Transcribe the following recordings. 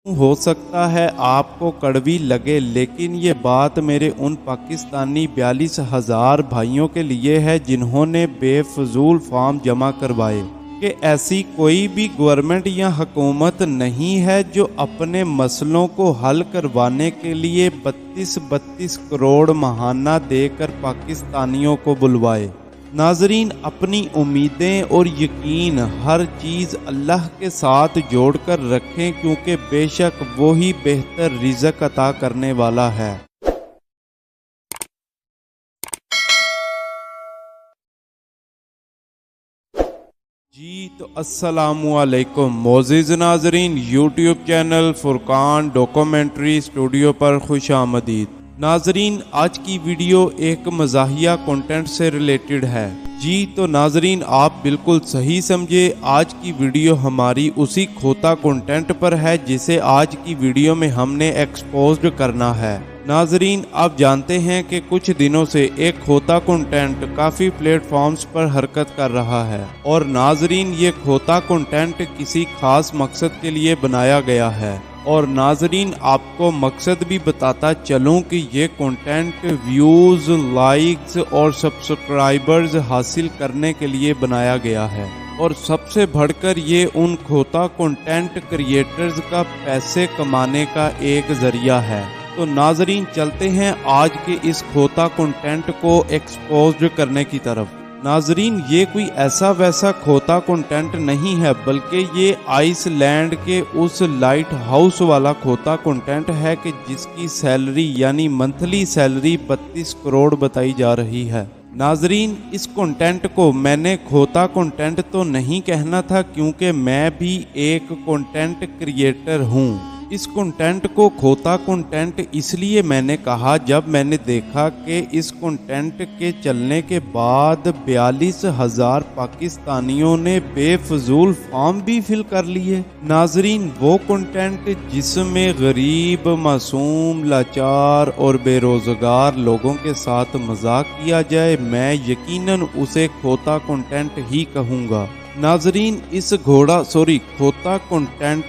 हो सकता है आपको कड़वी लगे, लेकिन ये बात मेरे उन पाकिस्तानी 42,000 भाइयों के लिए है जिन्होंने बेफजूल फॉर्म जमा करवाए कि ऐसी कोई भी गवर्नमेंट या हुकूमत नहीं है जो अपने मसलों को हल करवाने के लिए 32-32 करोड़ महाना देकर पाकिस्तानियों को बुलवाए। नाजरीन, अपनी उम्मीदें और यकीन हर चीज़ अल्लाह के साथ जोड़कर रखें, क्योंकि बेशक वो ही बेहतर रिज़्क अता करने वाला है। जी तो अस्सलामुअलैकुम मोअज़्ज़िज़ नाज़रीन, YouTube channel Furqan documentary studio पर खुश आमदीद। नाजरीन, आज की वीडियो एक मज़ाहिया कंटेंट से रिलेटेड है। जी तो नाजरीन, आप बिल्कुल सही समझे, आज की वीडियो हमारी उसी खोता कंटेंट पर है जिसे आज की वीडियो में हमने एक्सपोज्ड करना है। नाजरीन, आप जानते हैं कि कुछ दिनों से एक खोता कंटेंट काफ़ी प्लेटफॉर्म्स पर हरकत कर रहा है और नाजरीन, ये खोता कंटेंट किसी खास मकसद के लिए बनाया गया है। और नाजरीन, आपको मकसद भी बताता चलूं कि ये कंटेंट व्यूज़, लाइक्स और सब्सक्राइबर्स हासिल करने के लिए बनाया गया है। और सबसे बढ़कर ये उन खोता कंटेंट क्रिएटर्स का पैसे कमाने का एक जरिया है। तो नाजरीन, चलते हैं आज के इस खोता कंटेंट को एक्सपोज्ड करने की तरफ। नाजरीन, ये कोई ऐसा वैसा खोता कंटेंट नहीं है, बल्कि ये आइसलैंड के उस लाइट हाउस वाला खोता कंटेंट है कि जिसकी सैलरी यानी मंथली सैलरी 32 करोड़ बताई जा रही है। नाजरीन, इस कंटेंट को मैंने खोता कंटेंट तो नहीं कहना था, क्योंकि मैं भी एक कंटेंट क्रिएटर हूँ। इस कंटेंट को खोता कंटेंट इसलिए मैंने कहा जब मैंने देखा कि इस कंटेंट के चलने के बाद 42,000 पाकिस्तानियों ने बेफजूल फॉर्म भी फिल कर लिए। नाजरीन, वो कंटेंट जिसमें गरीब, मासूम, लाचार और बेरोजगार लोगों के साथ मजाक किया जाए, मैं यकीनन उसे खोता कंटेंट ही कहूँगा। नाजरीन, इस खोता कंटेंट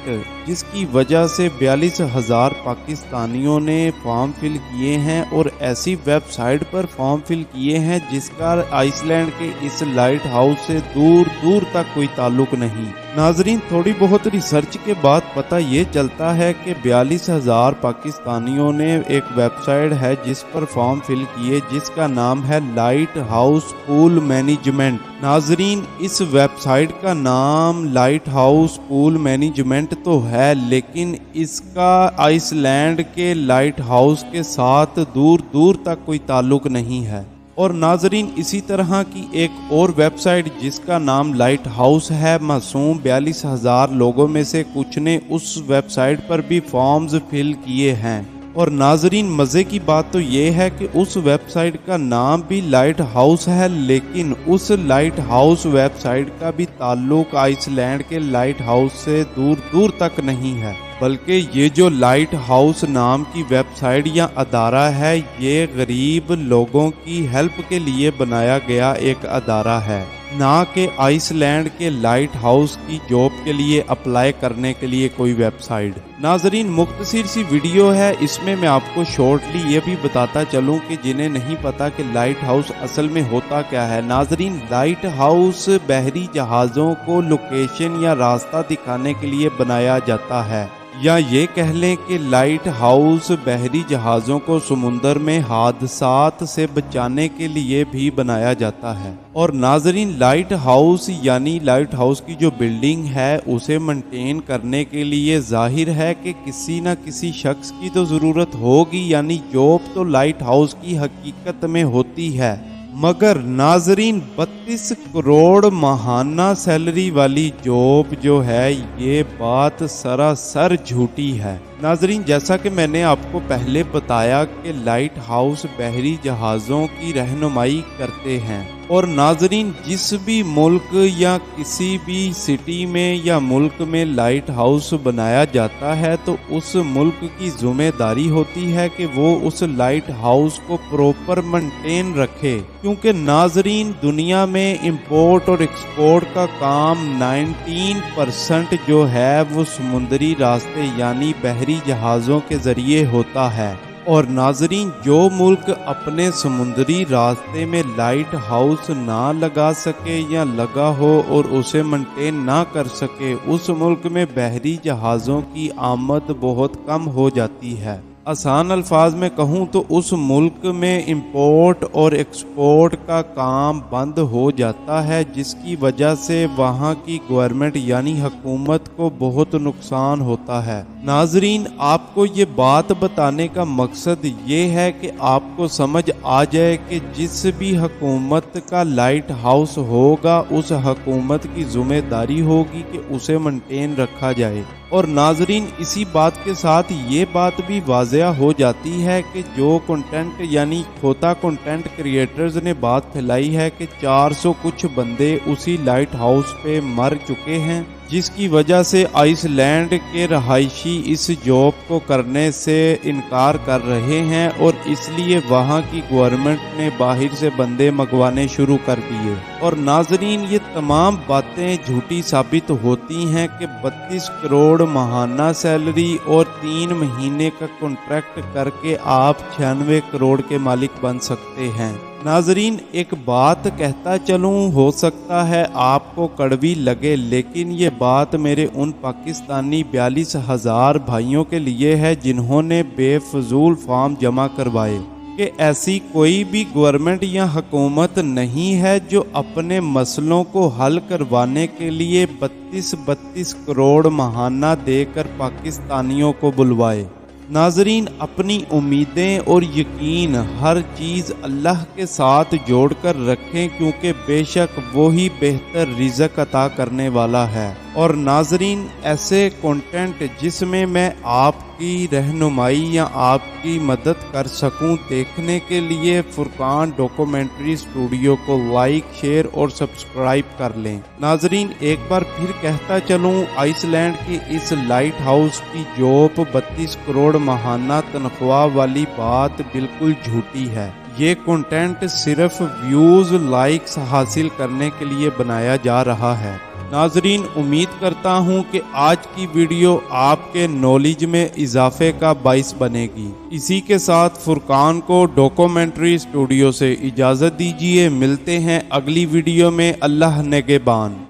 जिसकी वजह से 42,000 पाकिस्तानियों ने फॉर्म फिल किए हैं और ऐसी वेबसाइट पर फॉर्म फिल किए हैं जिसका आइसलैंड के इस लाइट हाउस से दूर दूर तक कोई ताल्लुक नहीं। नाजरीन, थोड़ी बहुत रिसर्च के बाद पता ये चलता है कि 42,000 पाकिस्तानियों ने एक वेबसाइट है जिस पर फॉर्म फिल किए जिसका नाम है लाइट हाउस पूल मैनेजमेंट। नाजरीन, इस वेबसाइट का नाम लाइट हाउस पूल मैनेजमेंट तो है, लेकिन इसका आइसलैंड के लाइट हाउस के साथ दूर दूर तक कोई ताल्लुक नहीं है। और नाजरीन, इसी तरह की एक और वेबसाइट जिसका नाम लाइट हाउस है, मासूम 42,000 लोगों में से कुछ ने उस वेबसाइट पर भी फॉर्म्स फिल किए हैं। और नाजरीन, मज़े की बात तो ये है कि उस वेबसाइट का नाम भी लाइट हाउस है, लेकिन उस लाइट हाउस वेबसाइट का भी ताल्लुक आइसलैंड के लाइट हाउस से दूर दूर तक नहीं है, बल्कि ये जो लाइट हाउस नाम की वेबसाइट या अदारा है, ये गरीब लोगों की हेल्प के लिए बनाया गया एक अदारा है, ना कि आइसलैंड के लाइट हाउस की जॉब के लिए अप्लाई करने के लिए कोई वेबसाइट। नाजरीन, मुख्तसर सी वीडियो है, इसमें मैं आपको शॉर्टली ये भी बताता चलूं कि जिन्हें नहीं पता कि लाइट हाउस असल में होता क्या है। नाजरीन, लाइट हाउस बहरी जहाज़ों को लोकेशन या रास्ता दिखाने के लिए बनाया जाता है, या ये कह लें कि लाइट हाउस बहरी जहाज़ों को समुंदर में हादसात से बचाने के लिए भी बनाया जाता है। और नाजरीन, लाइट हाउस यानी लाइट हाउस की जो बिल्डिंग है उसे मेंटेन करने के लिए जाहिर है कि किसी न किसी शख्स की तो ज़रूरत होगी, यानी जॉब तो लाइट हाउस की हकीकत में होती है। मगर नाजरीन, 32 करोड़ महाना सैलरी वाली जॉब जो है, ये बात सरासर झूठी है। नाजरीन, जैसा कि मैंने आपको पहले बताया कि लाइट हाउस बहरी जहाज़ों की रहनुमाई करते हैं और नाजरीन, जिस भी मुल्क या किसी भी सिटी में या मुल्क में लाइट हाउस बनाया जाता है तो उस मुल्क की जिम्मेदारी होती है कि वो उस लाइट हाउस को प्रॉपर मेंटेन रखे, क्योंकि नाजरीन दुनिया में इंपोर्ट और एक्सपोर्ट का काम 19% जो है वो समुद्री रास्ते यानी बहरी जहाज़ों के ज़रिए होता है। और नाजरीन, जो मुल्क अपने समुद्री रास्ते में लाइट हाउस ना लगा सके या लगा हो और उसे मेंटेन ना कर सके, उस मुल्क में बहरी जहाज़ों की आमद बहुत कम हो जाती है। आसान अल्फाज में कहूँ तो उस मुल्क में इंपोर्ट और एक्सपोर्ट का काम बंद हो जाता है, जिसकी वजह से वहाँ की गवर्नमेंट यानी हुकूमत को बहुत नुकसान होता है। नाजरीन, आपको ये बात बताने का मकसद ये है कि आपको समझ आ जाए कि जिस भी हुकूमत का लाइट हाउस होगा उस हुकूमत की जिम्मेदारी होगी कि उसे मेंटेन रखा जाए। और नाजरीन, इसी बात के साथ ये बात भी वाज़िया हो जाती है कि जो कंटेंट यानी खोता कंटेंट क्रिएटर्स ने बात फैलाई है कि 400 कुछ बंदे उसी लाइट हाउस पे मर चुके हैं, जिसकी वजह से आइसलैंड के रहायशी इस जॉब को करने से इनकार कर रहे हैं और इसलिए वहां की गवर्नमेंट ने बाहर से बंदे मंगवाने शुरू कर दिए। और नाजरीन, ये तमाम बातें झूठी साबित होती हैं कि 32 करोड़ माहाना सैलरी और 3 महीने का कॉन्ट्रैक्ट करके आप 96 करोड़ के मालिक बन सकते हैं। नाजरीन, एक बात कहता चलूँ, हो सकता है आपको कड़वी लगे, लेकिन ये बात मेरे उन पाकिस्तानी 42,000 भाइयों के लिए है जिन्होंने बेफजूल फॉर्म जमा करवाए कि ऐसी कोई भी गवर्नमेंट या हुकूमत नहीं है जो अपने मसलों को हल करवाने के लिए 32 करोड़ माहाना देकर पाकिस्तानियों को बुलवाए। नाजरीन, अपनी उम्मीदें और यकीन हर चीज़ अल्लाह के साथ जोड़कर रखें, क्योंकि बेशक वो ही बेहतर रिज़्क अता करने वाला है। और नाजरीन, ऐसे कंटेंट जिसमें मैं आपकी रहनुमाई या आपकी मदद कर सकूं, देखने के लिए फुरकान डॉक्यूमेंट्री स्टूडियो को लाइक, शेयर और सब्सक्राइब कर लें। नाजरीन, एक बार फिर कहता चलूं, आइसलैंड की इस लाइट हाउस की जॉब 32 करोड़ माहाना तनख्वाह वाली बात बिल्कुल झूठी है। ये कंटेंट सिर्फ व्यूज़, लाइक्स हासिल करने के लिए बनाया जा रहा है। नाजरीन, उम्मीद करता हूँ कि आज की वीडियो आपके नॉलेज में इजाफे का बाइस बनेगी। इसी के साथ फुरकान को डॉक्यूमेंट्री स्टूडियो से इजाज़त दीजिए। मिलते हैं अगली वीडियो में। अल्लाह नेगेबान।